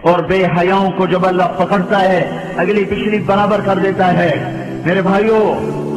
اور بے حیاؤں کو جب اللہ پکڑتا ہے اگلی پچھلی برابر کر دیتا ہے۔ میرے بھائیوں،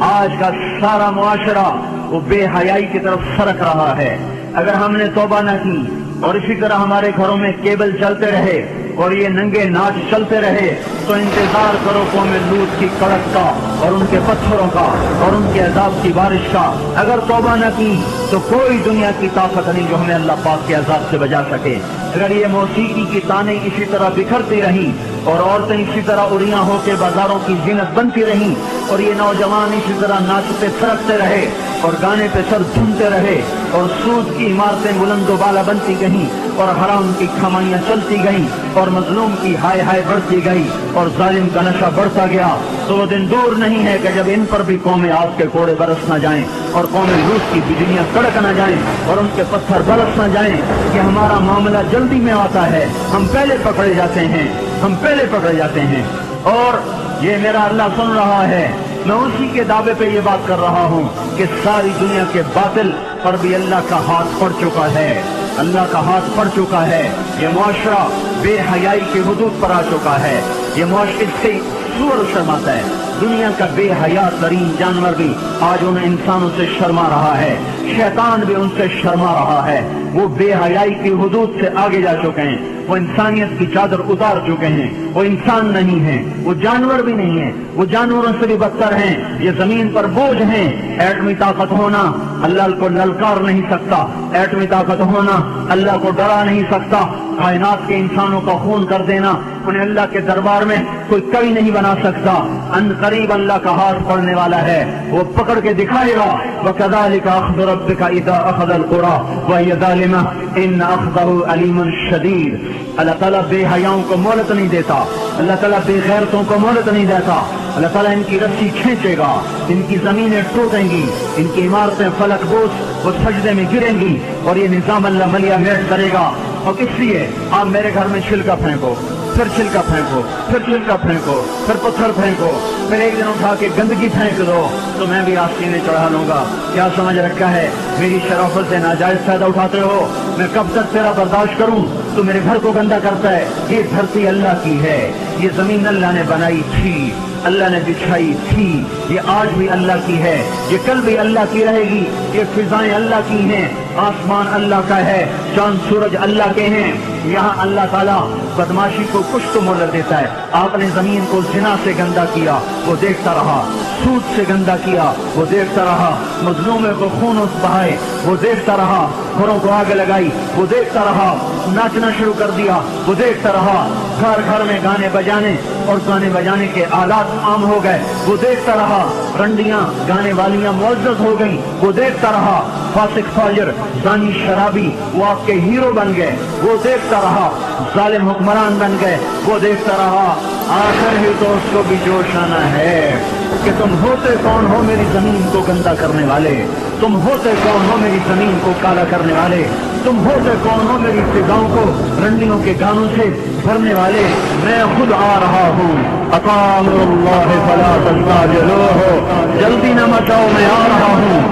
آج کا سارا معاشرہ وہ بے حیائی کی طرف سرک رہا ہے۔ اگر ہم نے توبہ نہ کی اور اسی طرح ہمارے گھروں میں کیبل چلتے رہے اور یہ ننگے ناچ چلتے رہے تو انتظار کرو قوم لوط کی کڑک کا اور ان کے پتھروں کا اور ان کے عذاب کی بارش کا۔ اگر توبہ نہ کی تو کوئی دنیا کی طاقت نہیں جو ہمیں اللہ پاک کے عذاب سے بچا سکے۔ اگر یہ موسیقی کی تانیں اسی طرح بکھرتی رہیں اور عورتیں اسی طرح اڑیاں ہو کے بازاروں کی زینت بنتی رہیں اور یہ نوجوان اسی طرح ناچتے تھرکتے رہے اور گانے پہ سر جھومتے رہے اور سود کی عمارتیں بلند و بالا بنتی گئیں اور حرام کی کمائیاں چلتی گئیں اور مظلوم کی ہائے ہائے بڑھتی گئی اور ظالم کا نشہ بڑھتا گیا، تو وہ دن دور نہیں ہے کہ جب ان پر بھی قوم آگ کے کوڑے برس نہ جائیں اور قوم لوط کی بجلیاں کڑک نہ جائیں اور ان کے پتھر برس نہ جائیں کہ ہمارا معاملہ جلدی میں آتا ہے، ہم پہلے پکڑے جاتے ہیں، ہم پہلے پکڑے جاتے ہیں۔ اور یہ میرا اللہ سن رہا ہے، میں اسی کے دعوے پہ یہ بات کر رہا ہوں کہ ساری دنیا کے باطل پر بھی اللہ کا ہاتھ پڑ چکا ہے، اللہ کا ہاتھ پڑ چکا ہے۔ یہ معاشرہ بے حیائی کی حدود پر آ چکا ہے، یہ معاشرے سے سور شرماتا ہے۔ دنیا کا بے حیا ترین جانور بھی آج ان انسانوں سے شرما رہا ہے، شیطان بھی ان سے شرما رہا ہے۔ وہ بے حیائی کی حدود سے آگے جا چکے ہیں، وہ انسانیت کی چادر اتار چکے ہیں، وہ انسان نہیں ہیں، وہ جانور بھی نہیں ہیں، وہ جانوروں سے بھی بدتر ہیں، یہ زمین پر بوجھ ہیں۔ ایٹمی طاقت ہونا اللہ کو للکار نہیں سکتا، ایٹمی طاقت ہونا اللہ کو ڈرا نہیں سکتا، کائنات کے انسانوں کا خون کر دینا انہیں اللہ کے دربار میں کوئی کبھی نہیں بنا سکتا۔ ان قریب اللہ کا ہاتھ پڑنے والا ہے، وہ پکڑ کے دکھائے گا۔ وَكَذَلِكَ أَخْذُ رَبِّكَ إِذَا أَخَذَ الْقُرَىٰ وَهِيَ ظَالِمَةٌ إِنَّ أَخْذَهُ أَلِيمٌ شَدِيدٌ۔ اللہ تعالیٰ بے حیاؤں کو مہلت نہیں دیتا، اللہ تعالیٰ بے غیرتوں کو مہلت نہیں دیتا۔ اللہ تعالیٰ ان کی رسی کھینچے گا، ان کی زمینیں ٹوٹیں گی، ان کی عمارتیں فلک بوس وہ سجدے میں گریں گی اور یہ نظام اللہ ملیا میٹ کرے گا۔ اور اس لیے آپ میرے گھر میں چھلکا پھینکو، پھر چھلکا پھینکو، پھر چھلکا پھینکو، پھر پتھر پھینکو، پھر ایک دن اٹھا کے گندگی پھینک دو تو میں بھی آستینے چڑھا لوں گا۔ کیا سمجھ رکھا ہے؟ میری شرافت سے ناجائز فائدہ اٹھاتے ہو، میں کب تک تیرا برداشت کروں؟ تو میرے گھر کو گندا کرتا ہے۔ یہ دھرتی اللہ کی ہے، یہ زمین اللہ نے بنائی تھی، اللہ نے بچھائی تھی، یہ آج بھی اللہ کی ہے، یہ کل بھی اللہ کی رہے گی۔ یہ فضائیں اللہ کی ہیں، آسمان اللہ کا ہے، چاند سورج اللہ کے ہیں۔ یہاں اللہ تعالیٰ بدماشی کو کچھ تو مہلت دیتا ہے۔ آپ نے زمین کو زنا سے گندا کیا، وہ دیکھتا رہا، سود سے گندا کیا، وہ دیکھتا رہا، مظلومے کو خون بہائے، وہ دیکھتا رہا، گھروں کو آگ لگائی، وہ دیکھتا رہا، ناچنا شروع کر دیا، وہ دیکھتا رہا، گھر گھر میں گانے بجانے اور گانے بجانے کے آلات عام ہو گئے، وہ دیکھتا رہا، رنڈیاں گانے والیاں معزز ہو گئیں، وہ دیکھتا رہا، فاسق فاجر زانی شرابی وہ آپ کے ہیرو بن گئے، وہ دیکھتا رہا، ظالم حکمران بن گئے، وہ دیکھتا رہا۔ آخر ہی تو اس کو بھی جوش آنا ہے کہ تم ہوتے کون ہو میری زمین کو گندا کرنے والے، تم ہوتے کون ہو میری زمین کو کالا کرنے والے، تم ہوتے کون ہو میری فضاؤں کو رنڈیوں کے گانوں سے بھرنے والے۔ میں خود آ رہا ہوں، اقام اللہ فلا تستعجلوہ، جلدی نہ مچاؤ، میں آ رہا ہوں۔